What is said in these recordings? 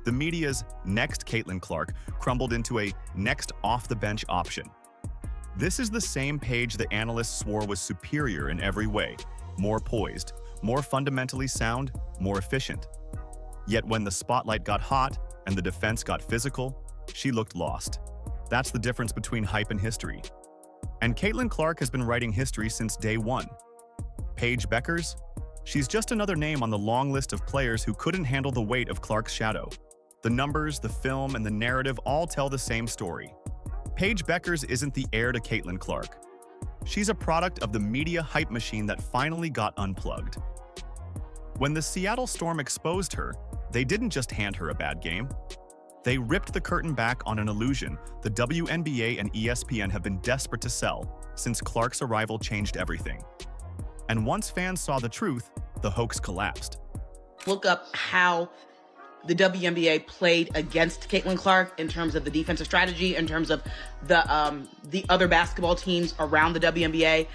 the media's next Caitlin Clark crumbled into a next off-the-bench option. This is the same Paige the analysts swore was superior in every way, more poised, more fundamentally sound, more efficient. Yet when the spotlight got hot and the defense got physical, she looked lost. That's the difference between hype and history. And Caitlin Clark has been writing history since day one. Paige Bueckers? She's just another name on the long list of players who couldn't handle the weight of Clark's shadow. The numbers, the film, and the narrative all tell the same story. Paige Bueckers isn't the heir to Caitlin Clark. She's a product of the media hype machine that finally got unplugged. When the Seattle Storm exposed her, they didn't just hand her a bad game. They ripped the curtain back on an illusion the WNBA and ESPN have been desperate to sell since Clark's arrival changed everything. And once fans saw the truth, the hoax collapsed. Look up how the WNBA played against Caitlin Clark in terms of the defensive strategy, in terms of the other basketball teams around the WNBA,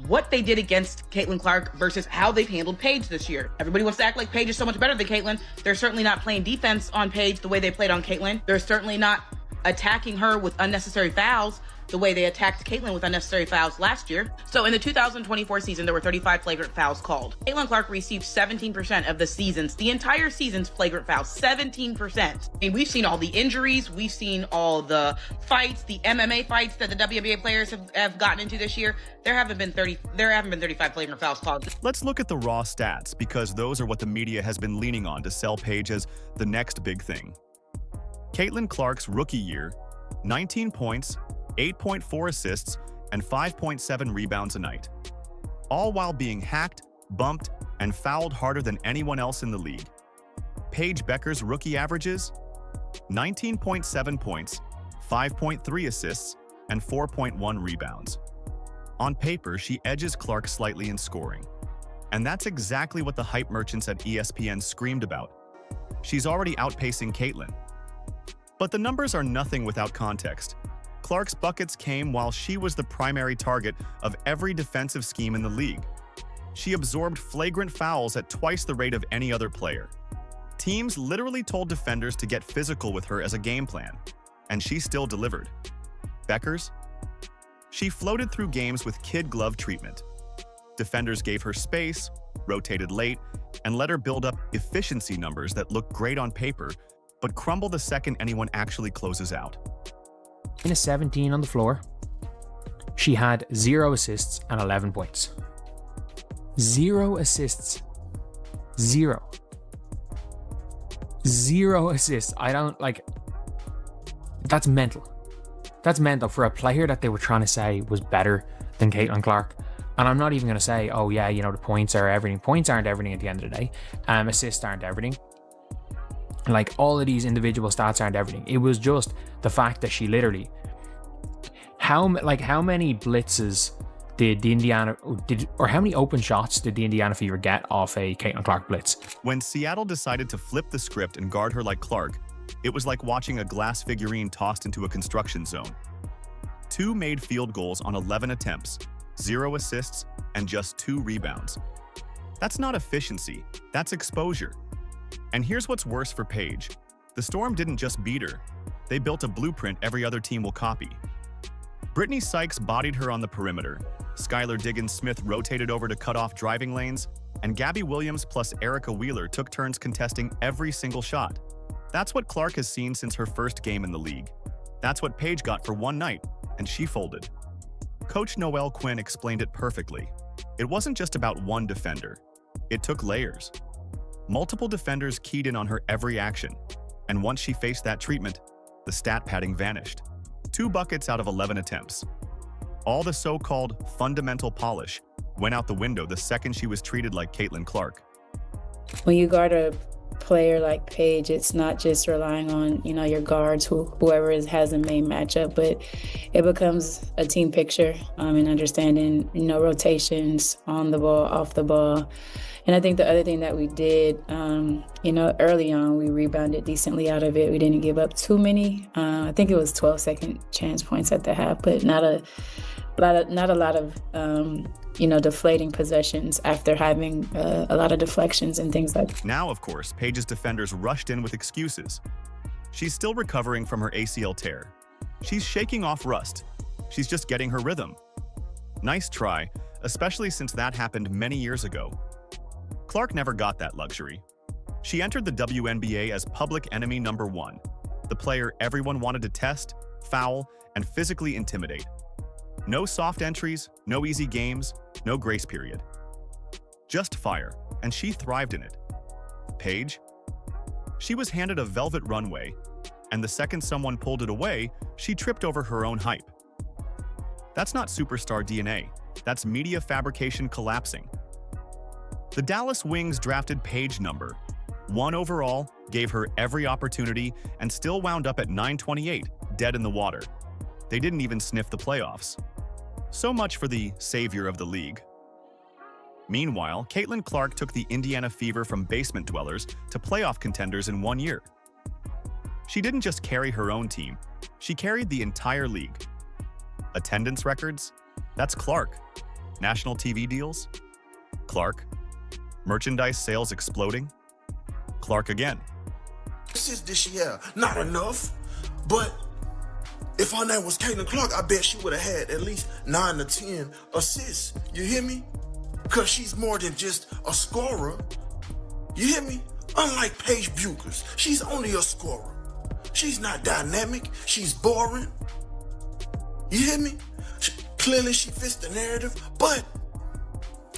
what they did against Caitlin Clark versus how they've handled Paige this year. Everybody wants to act like Paige is so much better than Caitlin. They're certainly not playing defense on Paige the way they played on Caitlin. They're certainly not attacking her with unnecessary fouls the way they attacked Caitlin with unnecessary fouls last year. So in the 2024 season, there were 35 flagrant fouls called. Caitlin Clark received 17% of the entire season's flagrant fouls, 17%. I mean, we've seen all the injuries, we've seen all the fights, the MMA fights that the WNBA players have gotten into this year. There haven't been 35 flagrant fouls called. Let's look at the raw stats, because those are what the media has been leaning on to sell Paige as the next big thing. Caitlin Clark's rookie year, 19 points, 8.4 assists, and 5.7 rebounds a night, all while being hacked, bumped, and fouled harder than anyone else in the league. Paige Bueckers' rookie averages? 19.7 points, 5.3 assists, and 4.1 rebounds. On paper, she edges Clark slightly in scoring. And that's exactly what the hype merchants at ESPN screamed about. She's already outpacing Caitlin. But the numbers are nothing without context. Clark's buckets came while she was the primary target of every defensive scheme in the league. She absorbed flagrant fouls at twice the rate of any other player. Teams literally told defenders to get physical with her as a game plan, and she still delivered. Bueckers? She floated through games with kid glove treatment. Defenders gave her space, rotated late, and let her build up efficiency numbers that look great on paper, but crumble the second anyone actually closes out. In a 17 on the floor, she had 0 assists and 11 points. 0 assists. 0 assists. That's mental. That's mental for a player that they were trying to say was better than Caitlin Clark. And I'm not even going to say, oh yeah, the points are everything. Points aren't everything at the end of the day. Assists aren't everything. Like, all of these individual stats aren't everything. It was just the fact that she literally, how many blitzes or how many open shots did the Indiana Fever get off a Caitlin Clark blitz? When Seattle decided to flip the script and guard her like Clark, it was like watching a glass figurine tossed into a construction zone. 2 made field goals on 11 attempts, 0 assists, and just 2 rebounds. That's not efficiency, that's exposure. And here's what's worse for Paige. The Storm didn't just beat her. They built a blueprint every other team will copy. Brittany Sykes bodied her on the perimeter. Skylar Diggins-Smith rotated over to cut off driving lanes. And Gabby Williams plus Erica Wheeler took turns contesting every single shot. That's what Clark has seen since her first game in the league. That's what Paige got for one night, and she folded. Coach Noelle Quinn explained it perfectly. It wasn't just about one defender. It took layers. Multiple defenders keyed in on her every action, and once she faced that treatment, the stat padding vanished. 2 buckets out of 11 attempts. All the so-called fundamental polish went out the window the second she was treated like Caitlin Clark. When you guard a player like Paige, it's not just relying on, your guards, whoever has the main matchup, but it becomes a team picture and understanding, rotations on the ball, off the ball. And I think the other thing that we did, early on, we rebounded decently out of it. We didn't give up too many. I think it was 12 second chance points at the half, but not not a lot of deflating possessions after having a lot of deflections and things like that. Now, of course, Paige's defenders rushed in with excuses. She's still recovering from her ACL tear. She's shaking off rust. She's just getting her rhythm. Nice try, especially since that happened many years ago. Clark never got that luxury. She entered the WNBA as public enemy number 1, the player everyone wanted to test, foul, and physically intimidate. No soft entries, no easy games, no grace period. Just fire, and she thrived in it. Paige? She was handed a velvet runway, and the second someone pulled it away, she tripped over her own hype. That's not superstar DNA. That's media fabrication collapsing. The Dallas Wings drafted Paige number 1 overall, gave her every opportunity, and still wound up at 928, dead in the water. They didn't even sniff the playoffs. So much for the savior of the league. Meanwhile, Caitlin Clark took the Indiana Fever from basement dwellers to playoff contenders in 1 year. She didn't just carry her own team, she carried the entire league. Attendance records? That's Clark. National TV deals? Clark. Merchandise sales exploding? Clark again. Assists this year, not enough, but if her name was Caitlin Clark, I bet she would have had at least 9 to 10 assists. You hear me? Because she's more than just a scorer. You hear me? Unlike Paige Bueckers, she's only a scorer. She's not dynamic. She's boring. You hear me? Clearly she fits the narrative, but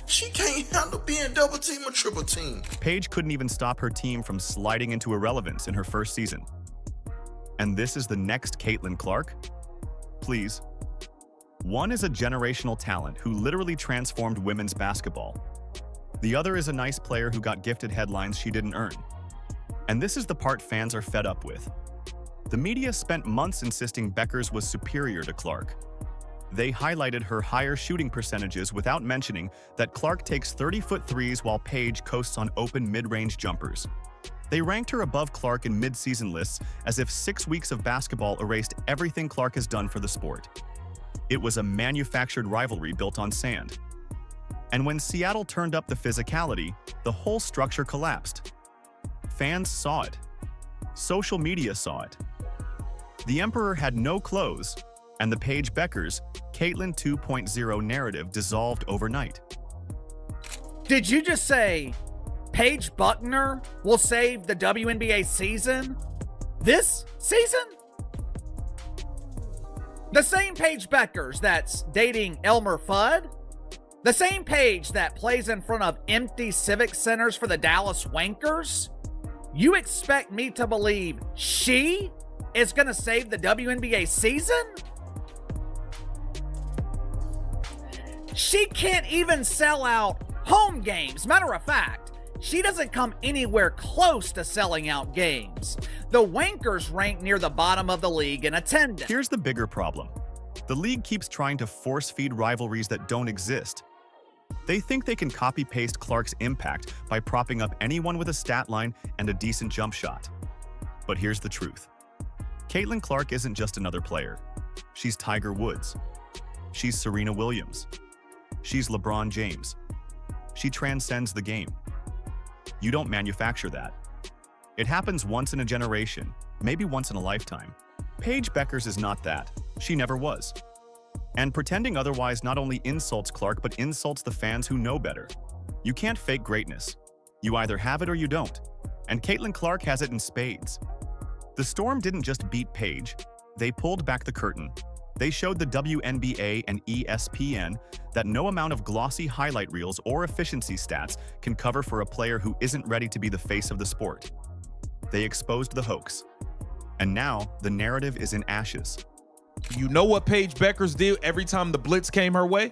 she can't handle being double team or triple team. Paige couldn't even stop her team from sliding into irrelevance in her first season. And this is the next Caitlin Clark? Please. One is a generational talent who literally transformed women's basketball. The other is a nice player who got gifted headlines she didn't earn. And this is the part fans are fed up with. The media spent months insisting Bueckers was superior to Clark. They highlighted her higher shooting percentages without mentioning that Clark takes 30-foot threes while Paige coasts on open mid-range jumpers. They ranked her above Clark in mid-season lists as if 6 weeks of basketball erased everything Clark has done for the sport. It was a manufactured rivalry built on sand. And when Seattle turned up the physicality, the whole structure collapsed. Fans saw it. Social media saw it. The Emperor had no clothes, and the Paige Bueckers, Caitlin 2.0 narrative dissolved overnight. Did you just say Paige Bueckers will save the WNBA season? This season? The same Paige Bueckers that's dating Elmer Fudd? The same Paige that plays in front of empty civic centers for the Dallas Wankers? You expect me to believe she is going to save the WNBA season? She can't even sell out home games. Matter of fact, she doesn't come anywhere close to selling out games. The Wankers rank near the bottom of the league in attendance. Here's the bigger problem. The league keeps trying to force-feed rivalries that don't exist. They think they can copy-paste Clark's impact by propping up anyone with a stat line and a decent jump shot. But here's the truth. Caitlin Clark isn't just another player. She's Tiger Woods. She's Serena Williams. She's LeBron James. She transcends the game. You don't manufacture that. It happens once in a generation, maybe once in a lifetime. Paige Bueckers is not that. She never was. And pretending otherwise not only insults Clark, but insults the fans who know better. You can't fake greatness. You either have it or you don't. And Caitlin Clark has it in spades. The Storm didn't just beat Paige. They pulled back the curtain. They showed the WNBA and ESPN that no amount of glossy highlight reels or efficiency stats can cover for a player who isn't ready to be the face of the sport. They exposed the hoax. And now, the narrative is in ashes. You know what Paige Bueckers did every time the blitz came her way?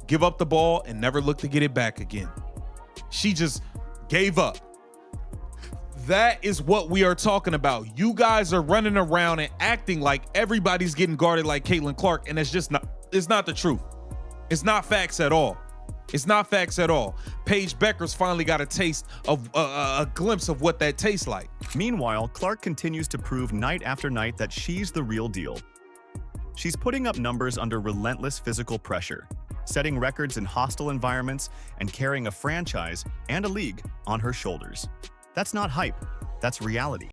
Give up the ball and never look to get it back again. She just gave up. That is what we are talking about. You guys are running around and acting like everybody's getting guarded like Caitlin Clark, and it's not the truth. It's not facts at all. It's not facts at all. Paige Bueckers finally got a taste of a glimpse of what that tastes like. Meanwhile, Clark continues to prove night after night that she's the real deal. She's putting up numbers under relentless physical pressure, setting records in hostile environments and carrying a franchise and a league on her shoulders. That's not hype, that's reality.